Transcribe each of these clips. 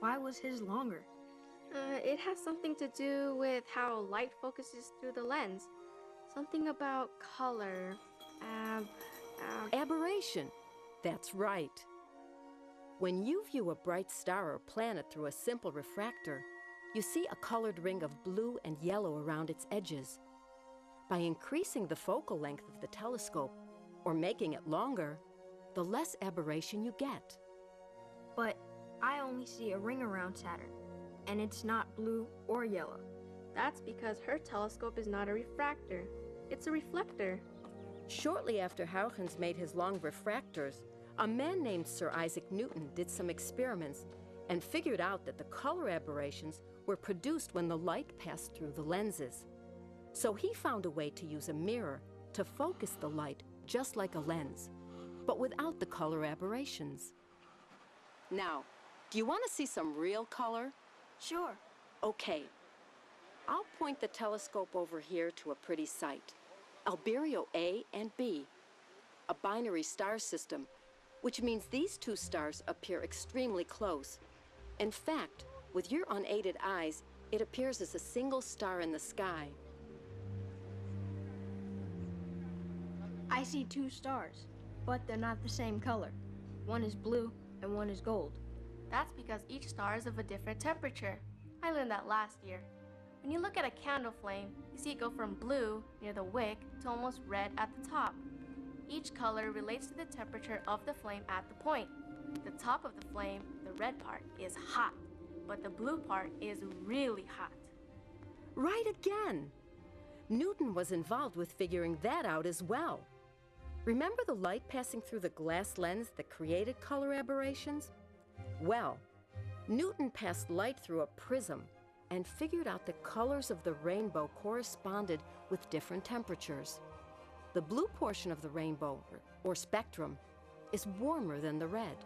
Why was his longer? It has something to do with how light focuses through the lens. Something about color. Ab, Aberration. That's right. When you view a bright star or planet through a simple refractor, you see a colored ring of blue and yellow around its edges. By increasing the focal length of the telescope, or making it longer, the less aberration you get. But I only see a ring around Saturn, and it's not blue or yellow. That's because her telescope is not a refractor. It's a reflector. Shortly after Huygens made his long refractors, a man named Sir Isaac Newton did some experiments and figured out that the color aberrations were produced when the light passed through the lenses. So he found a way to use a mirror to focus the light just like a lens, but without the color aberrations. Now, do you want to see some real color? Sure. Okay. I'll point the telescope over here to a pretty sight, Albireo A and B, a binary star system, which means these two stars appear extremely close. In fact, with your unaided eyes, it appears as a single star in the sky. I see two stars, but they're not the same color. One is blue and one is gold. That's because each star is of a different temperature. I learned that last year. When you look at a candle flame, you see it go from blue near the wick to almost red at the top. Each color relates to the temperature of the flame at the point. The top of the flame, the red part, is hot, but the blue part is really hot. Right again! Newton was involved with figuring that out as well. Remember the light passing through the glass lens that created color aberrations? Well, Newton passed light through a prism and figured out the colors of the rainbow corresponded with different temperatures. The blue portion of the rainbow, or spectrum, is warmer than the red.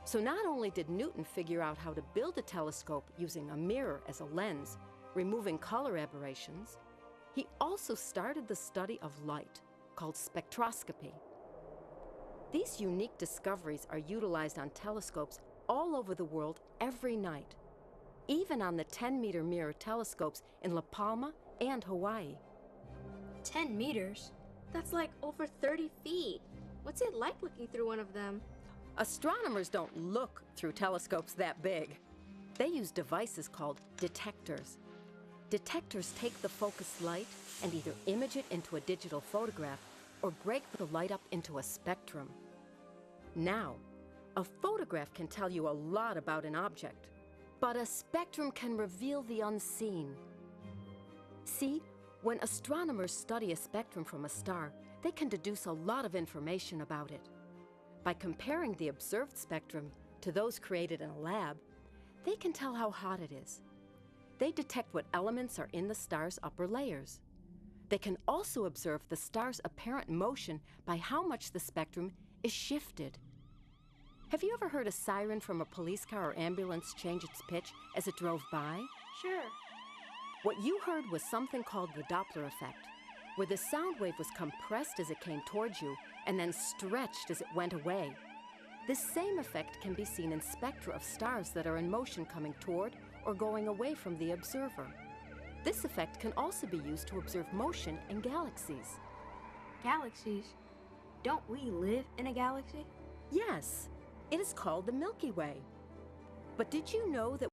So not only did Newton figure out how to build a telescope using a mirror as a lens, removing color aberrations, he also started the study of light, called spectroscopy. These unique discoveries are utilized on telescopes all over the world every night, even on the 10-meter mirror telescopes in La Palma and Hawaii. 10 meters? That's like over 30 feet. What's it like looking through one of them? Astronomers don't look through telescopes that big. They use devices called detectors. Detectors take the focused light and either image it into a digital photograph or break the light up into a spectrum. Now, a photograph can tell you a lot about an object, but a spectrum can reveal the unseen. See, when astronomers study a spectrum from a star, they can deduce a lot of information about it. By comparing the observed spectrum to those created in a lab, they can tell how hot it is. They detect what elements are in the star's upper layers. They can also observe the star's apparent motion by how much the spectrum is shifted. Have you ever heard a siren from a police car or ambulance change its pitch as it drove by? Sure. What you heard was something called the Doppler effect, where the sound wave was compressed as it came towards you and then stretched as it went away. This same effect can be seen in spectra of stars that are in motion coming toward or going away from the observer. This effect can also be used to observe motion in galaxies. Galaxies? Don't we live in a galaxy? Yes, it is called the Milky Way. But did you know that